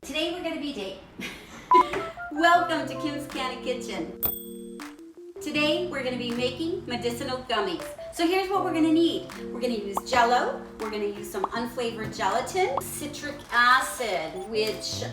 Today we're going to be Welcome to Kim's Candy Kitchen. Today we're going to be making medicinal gummies. So here's what we're going to need. We're going to use Jello. We're going to use some unflavored gelatin, citric acid, which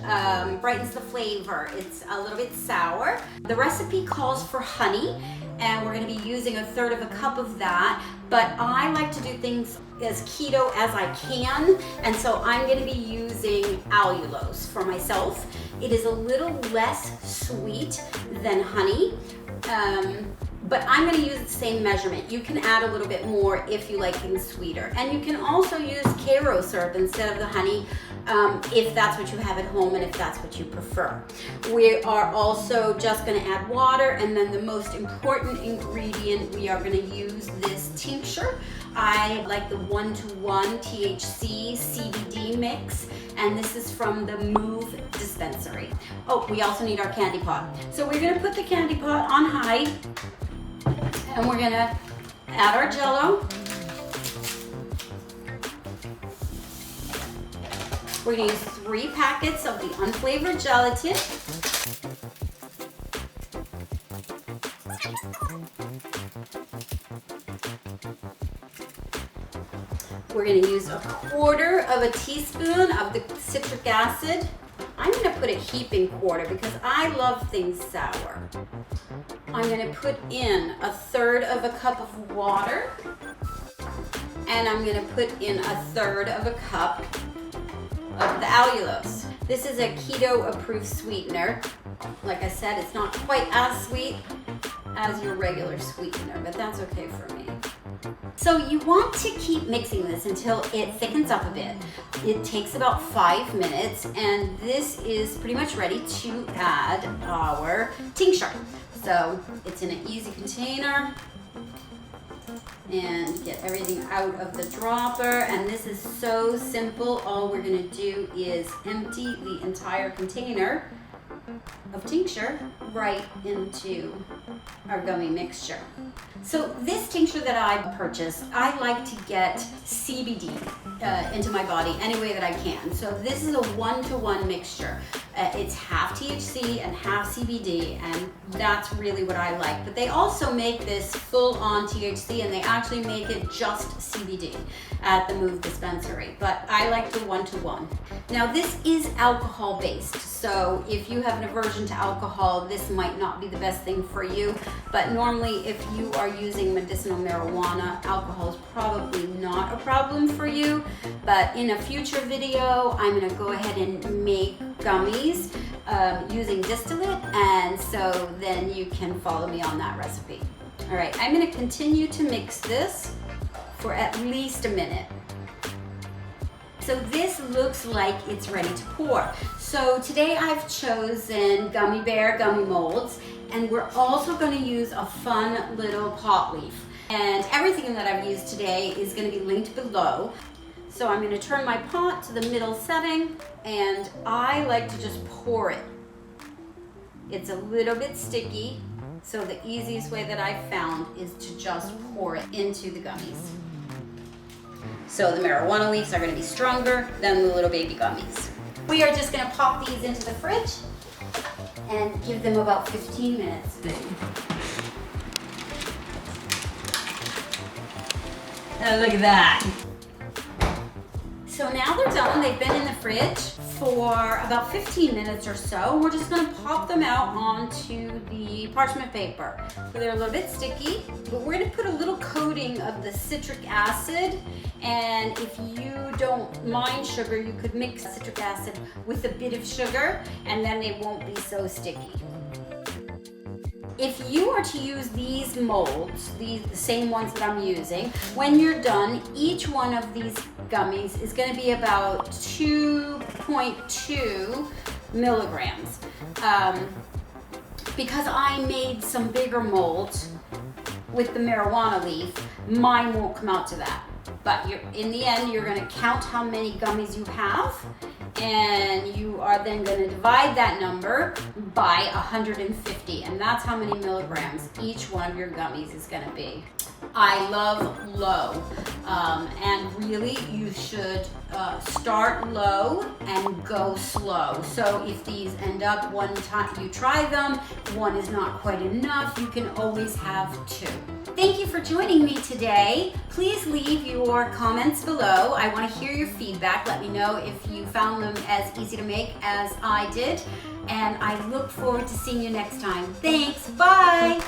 brightens the flavor. It's a little bit sour. The recipe calls for honey, and we're going to be using 1/3 of a cup of that. But I like to do things as keto as I can, and so I'm going to be using Allulose for myself. It is a little less sweet than honey. But I'm going to use the same measurement. You can add a little bit more if you like things sweeter. And you can also use Karo syrup instead of the honey if that's what you have at home and if that's what you prefer. We are also just going to add water, and then the most important ingredient, we are going to use this tincture. I like the 1-to-1 THC CBD mix, and this is from the MUV Dispensary. Oh, we also need our candy pot. So we're going to put the candy pot on high, and we're going to add our Jello. We're going to use 3 packets of the unflavored gelatin. We're going to use 1/4 teaspoon of the citric acid. I'm going to put a heaping quarter because I love things sour. I'm going to put in 1/3 cup of water, and I'm going to put in 1/3 cup of the allulose. This is a keto approved sweetener. Like I said, it's not quite as sweet as your regular sweetener, but that's okay for me. So you want to keep mixing this until it thickens up a bit. It takes about 5 minutes, and this is pretty much ready to add our tincture. So it's in an easy container, and get everything out of the dropper. And this is so simple. All we're going to do is empty the entire container of tincture right into our gummy mixture. So this tincture that I purchased, I like to get CBD into my body any way that I can. So this is a 1-to-1 mixture. It's half THC and half CBD, and that's really what I like. But they also make this full-on THC, and they actually make it just CBD at the MUV Dispensary. But I like the 1-to-1. Now this is alcohol-based, so if you have an aversion to alcohol, this might not be the best thing for you. But normally, if you are using medicinal marijuana, alcohol is probably not a problem for you. But in a future video, I'm going to go ahead and make gummies using distillate, and so then you can follow me on that recipe. All right, I'm going to continue to mix this for at least a minute. So this looks like it's ready to pour. So today I've chosen gummy bear gummy molds, and we're also going to use a fun little pot leaf. And everything that I've used today is going to be linked below. So I'm going to turn my pot to the middle setting, and I like to just pour it. It's a little bit sticky, so the easiest way that I've found is to just pour it into the gummies. So the marijuana leaves are going to be stronger than the little baby gummies. We are just going to pop these into the fridge and give them about 15 minutes. Oh, look at that. So now they're done. They've been in the fridge for about 15 minutes or so. We're just going to pop them out onto the parchment paper. So they're a little bit sticky, but we're going to put a little coating of the citric acid. And if you don't mind sugar, you could mix citric acid with a bit of sugar, and then they won't be so sticky. If you are to use these molds, the same ones that I'm using, when you're done, each one of these gummies is going to be about 2.2 milligrams. Because I made some bigger molds with the marijuana leaf, mine won't come out to that. But in the end, you're going to count how many gummies you have, and you are then going to divide that number by 150, and that's how many milligrams each one of your gummies is going to be. I love low. And really you should start low and go slow. So if these end up one time you try them, one is not quite enough, you can always have two. Thank you for joining me today. Please leave your comments below. I want to hear your feedback. Let me know if you found them as easy to make as I did. And I look forward to seeing you next time. Thanks. Bye.